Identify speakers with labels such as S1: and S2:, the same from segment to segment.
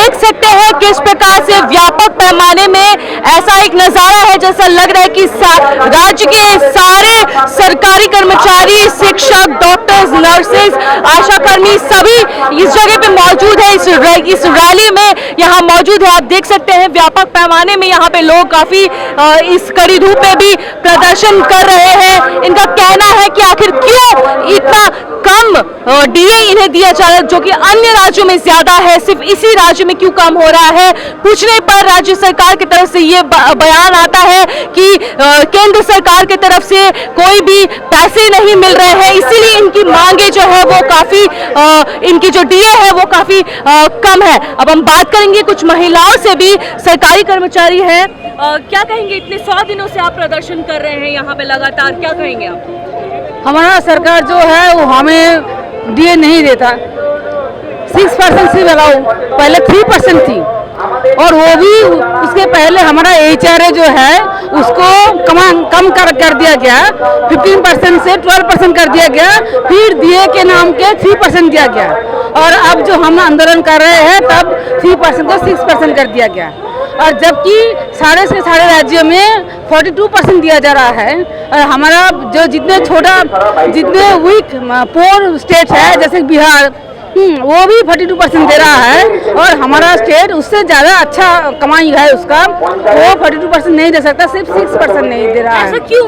S1: देख सकते हैं किस प्रकार से व्यापक पैमाने में ऐसा एक नजारा है, जैसा लग रहा है कि राज्य के सारे सरकारी कर्मचारी, शिक्षक, डॉक्टर्स, नर्सेज, आशा कर्मी सभी इस जगह पे मौजूद है, इस रैली में यहाँ मौजूद है। आप देख सकते हैं व्यापक पैमाने में यहाँ पे लोग काफी इस कड़ी धूप में भी प्रदर्शन कर रहे हैं। इनका कहना है कि आखिर क्यों इतना कम डीए इन्हें दिया जा रहा है, जो कि अन्य राज्यों में ज्यादा है, सिर्फ इसी राज्य में क्यों कम हो रहा है। पूछने पर राज्य सरकार की तरफ से ये बयान आता है कि केंद्र सरकार की तरफ से कोई भी पैसे नहीं मिल रहे हैं, इसीलिए इनकी मांगे जो है वो काफी इनकी जो डीए है वो काफी कम है। अब हम बात करेंगे कुछ महिलाओं से भी, सरकारी कर्मचारी हैं। क्या कहेंगे, इतने 100 दिनों से आप प्रदर्शन कर रहे हैं यहाँ पे लगातार, क्या कहेंगे आप?
S2: हमारा सरकार जो है वो हमें डीए नहीं देता। 6% सिर्फ अलाउ, पहले 3% थी, और वो भी उसके पहले हमारा HRA जो है उसको कम कर दिया गया, 15% से 12% कर दिया गया, फिर डीए के नाम के 3% दिया गया, और अब जो हम आंदोलन कर रहे हैं तब 3% को 6% कर दिया गया। और जबकि सारे से सारे राज्यों में 42% दिया जा रहा है, और हमारा जो जितने वीक पोर स्टेट है जैसे बिहार, वो भी 42% दे रहा है, और हमारा स्टेट उससे ज़्यादा अच्छा कमाई है उसका, वो 42% नहीं दे सकता, सिर्फ 6% नहीं दे रहा है।
S1: ऐसा क्यों?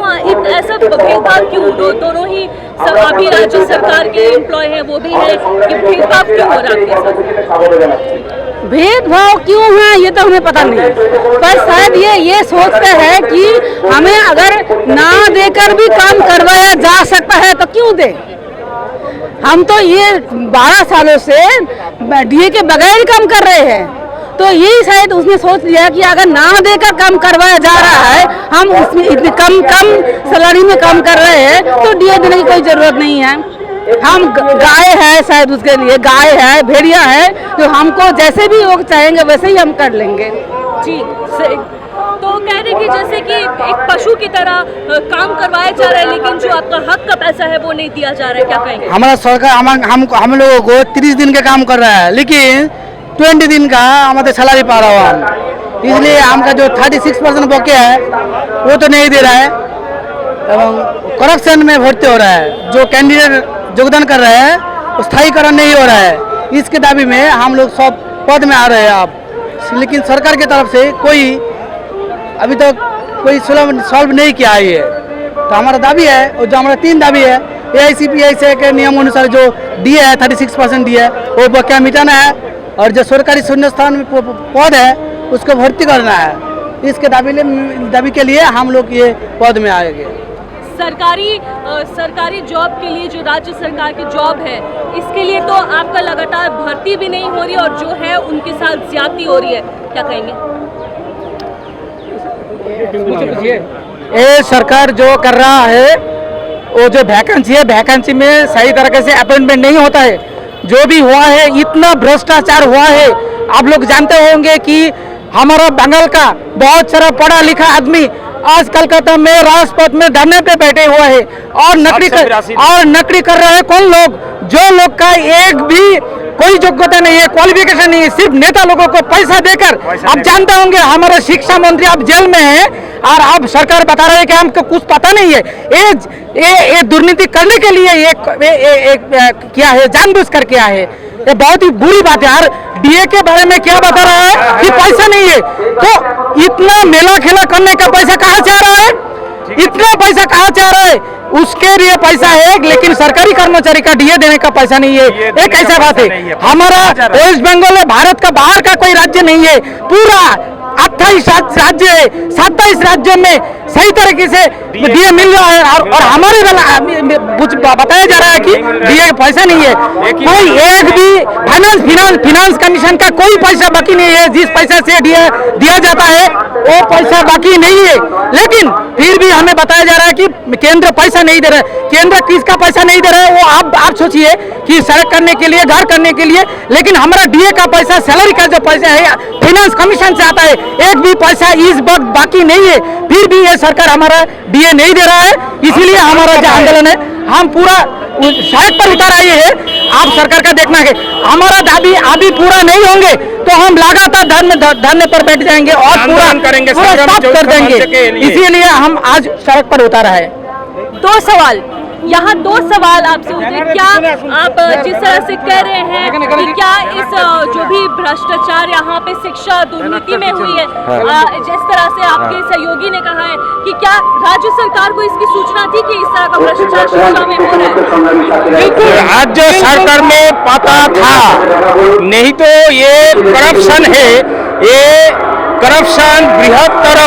S1: ऐसा भेदभाव क्यों? दोनों ही अभी राज्य सरकार के एम्प्लॉय हैं, वो भी है, कि भेदभाव क्यों हो रहा है?
S2: भेदभाव क्यों है ये तो हमें पता नहीं, पर शायद ये सोचते हैं कि हमें अगर ना देकर भी काम करवाया जा सकता है तो क्यों दे। हम तो ये 12 सालों से डीए के बगैर काम कर रहे हैं, तो यही शायद उसने सोच लिया कि अगर ना देकर काम करवाया जा रहा है, हम उसमें इतनी कम सैलरी में काम कर रहे हैं, तो डीए देने की कोई जरूरत नहीं है। हम गाय है, शायद उसके लिए गाय है, भेड़िया है, तो हमको जैसे भी लोग चाहेंगे वैसे ही हम कर लेंगे।
S1: जी, तो कहने की जैसे कि एक पशु की तरह काम करवाया जा रहा है, लेकिन जो आपका हक का पैसा है वो नहीं दिया जा रहा है, क्या कहेंगे?
S3: हमारा सरकार हम लोगों को 30 दिन का काम कर रहा है, लेकिन 20 दिन का हमारे सैलरी पा रहा हुआ हम, इसलिए हमका जो 36% बकाया है वो तो नहीं दे रहा है, एवं करप्शन में भर्ती हो रहा है। जो कैंडिडेट योगदान कर रहे हैं वो स्थायीकरण नहीं हो रहा है, इसके दाबी में हम लोग सब पद में आ रहे हैं आप, लेकिन सरकार की तरफ से कोई अभी तक कोई सॉल्व नहीं किया है ये। तो हमारा दाबी है, और जो हमारा 3 दाबी है, AICPI के नियम अनुसार जो डीए है 36% डीए वो बकाया मिटाना है, और जो सरकारी शून्य स्थान में पद है उसको भर्ती करना है। इसके दाबी के लिए हम लोग ये पद में आएंगे।
S1: सरकारी जॉब के लिए, जो राज्य सरकार की जॉब है, इसके लिए तो आपका लगातार भर्ती भी नहीं हो रही, और जो है उनके साथ ज्यादती हो रही है, क्या कहेंगे?
S3: ये सरकार जो कर रहा है, वो जो वैकेंसी है, वैकेंसी में सही तरीके से अपॉइंटमेंट नहीं होता है। जो भी हुआ है इतना भ्रष्टाचार हुआ है। आप लोग जानते होंगे कि हमारा बंगाल का बहुत सारा पढ़ा लिखा आदमी आज कलकत्ता में राजपथ में धरने पे बैठे हुए हैं, और नकली कर रहे हैं कौन लोग? जो लोग का एक भी कोई योग्यता नहीं है, क्वालिफिकेशन नहीं है, सिर्फ नेता लोगों को पैसा देकर। आप जानते होंगे हमारे शिक्षा मंत्री आप जेल में हैं, और आप सरकार बता रहे हैं कि हमको कुछ पता नहीं है। ये दुर्नीति करने के लिए क्या है, जानबूझकर किया है। ये बहुत ही बुरी बात है यार। डीए के बारे में क्या बता रहा है कि पैसा नहीं है, तो इतना मेला खेला करने का पैसा कहाँ से आ रहा है? इतना पैसा कहाँ से आ रहा है? उसके लिए पैसा है, लेकिन सरकारी कर्मचारी का डीए देने का पैसा नहीं है। ये कैसा बात है? हमारा वेस्ट बंगाल में भारत का बाहर का कोई राज्य नहीं है, पूरा 28 राज्य है, 27 राज्यों में सही तरीके से डीए मिल रहा है, और हमारे बताया जा रहा है कि डीए पैसा नहीं है। कोई एक भी फाइनेंस कमीशन का कोई पैसा बाकी नहीं है। जिस पैसा से डीए दिया जाता है वो पैसा बाकी नहीं है, लेकिन फिर भी हमें बताया जा रहा है कि केंद्र पैसा नहीं दे रहा है। केंद्र किसका पैसा नहीं दे रहा है वो आप सोचिए, कि सड़क करने के लिए, घर करने के लिए, लेकिन हमारा डीए का पैसा, सैलरी का जो पैसा है फाइनेंस कमीशन से आता है, एक भी पैसा इस वक्त बाकी नहीं है। फिर भी ये सरकार हमारा डीए नहीं दे रहा है, इसीलिए हमारा जो आंदोलन है हम पूरा सड़क पर उतर आए हैं। आप सरकार का देखना है, हमारा दाबी अभी पूरा नहीं होंगे तो हम लगातार धरने पर बैठ जाएंगे और पूरा
S4: आंदोलन करेंगे,
S3: पूरा
S4: संग्राम
S3: स्टॉप कर
S4: चौथ
S3: देंगे।
S4: मंच के लिए।
S3: इसीलिए हम आज सड़क पर उतारा है।
S1: दो सवाल यहाँ, दो सवाल आपसे उठे। क्या आप जिस तरह से कह रहे हैं कि क्या इस जो भी भ्रष्टाचार यहाँ पे शिक्षा दुर्नीति में हुई है, जिस तरह से आपके सहयोगी ने कहा है कि क्या राज्य सरकार को इसकी सूचना थी कि इस तरह का भ्रष्टाचार शिक्षा में हो रहा है?
S4: राज्य सरकार में पता था, नहीं तो ये करप्शन है, ये करप्शन बृहत्तर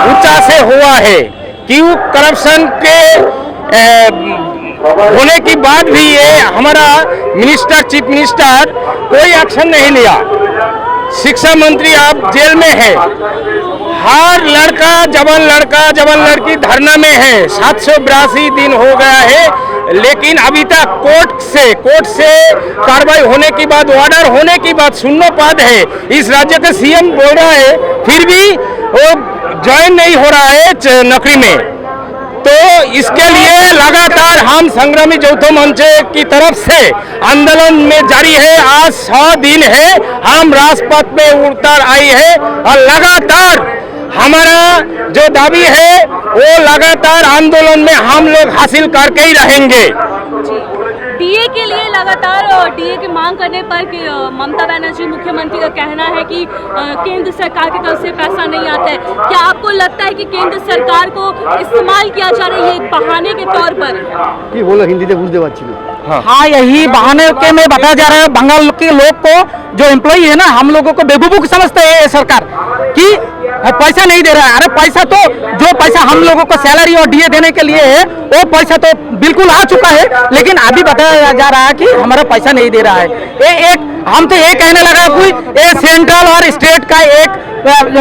S4: ऊंचा से हुआ है। क्यों करप्शन के होने के बाद भी ये हमारा मिनिस्टर, चीफ मिनिस्टर कोई एक्शन नहीं लिया। शिक्षा मंत्री आप जेल में है, हर लड़का जवान लड़की धरना में है। 782 दिन हो गया है, लेकिन अभी तक कोर्ट से कार्रवाई होने के बाद, ऑर्डर होने के बाद शून्यपद है। इस राज्य के सीएम बोल रहा है, फिर भी वो ज्वाइन नहीं हो रहा है नौकरी में। तो इसके लिए लगातार हम संग्रामी चौथ मंच की तरफ से आंदोलन में जारी है। आज 100 दिन है हम राजपथ में उतर आई है और लगातार हमारा जो दावी है वो लगातार आंदोलन में हम लोग हासिल करके ही रहेंगे।
S1: डीए के लिए लगातार डीए की मांग करने पर कि ममता बनर्जी मुख्यमंत्री का कहना है कि केंद्र सरकार की तरफ से पैसा नहीं आता है। क्या आपको लगता है कि केंद्र सरकार को इस्तेमाल किया जा रहा है ये बहाने के तौर पर?
S5: কি বলে হিন্দিতে বুঝতে পারছি না।
S3: हाँ, यही बहाने के में बताया जा रहा है। बंगाल के लोग को जो एम्प्लॉई है ना, हम लोगों को बेवकूफ समझते हैं ये सरकार कि पैसा नहीं दे रहा है। अरे पैसा तो, जो पैसा हम लोगों को सैलरी और डीए देने के लिए है वो पैसा तो बिल्कुल आ चुका है, लेकिन अभी बताया जा रहा है कि हमारा पैसा नहीं दे रहा है। हम तो ये कहने लगा कोई ये सेंट्रल और स्टेट का एक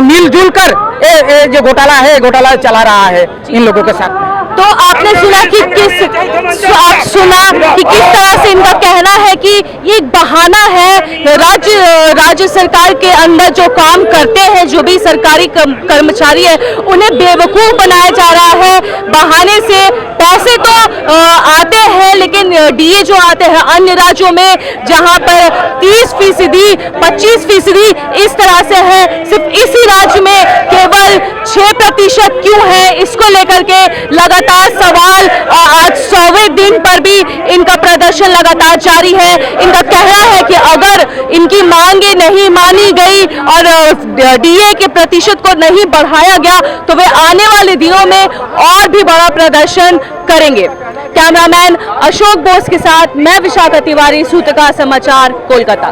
S3: मिलजुल कर ये जो घोटाला है, घोटाला चला रहा है इन लोगों के साथ।
S1: तो आपने सुना कि किस तरह से इनका कहना है कि ये एक बहाना है। राज्य सरकार के अंदर जो काम करते हैं, जो भी सरकारी कर्मचारी है, उन्हें बेवकूफ बनाया जा रहा है। बहाने से पैसे तो आते हैं, लेकिन डीए जो आते हैं अन्य राज्यों में जहां पर 30%, 25% इस तरह से है, सिर्फ इसी राज्य में केवल 6% क्यों है, इसको लेकर के लगातार सवाल आज 100वें दिन पर भी इनका प्रदर्शन लगातार जारी है। इनका कहना है कि अगर इनकी मांगे नहीं मानी गई और डीए के प्रतिशत को नहीं बढ़ाया गया तो वे आने वाले दिनों में और भी बड़ा प्रदर्शन करेंगे। कैमरामैन अशोक बोस के साथ मैं विशाखा तिवारी, सूत्रकार समाचार, कोलकाता।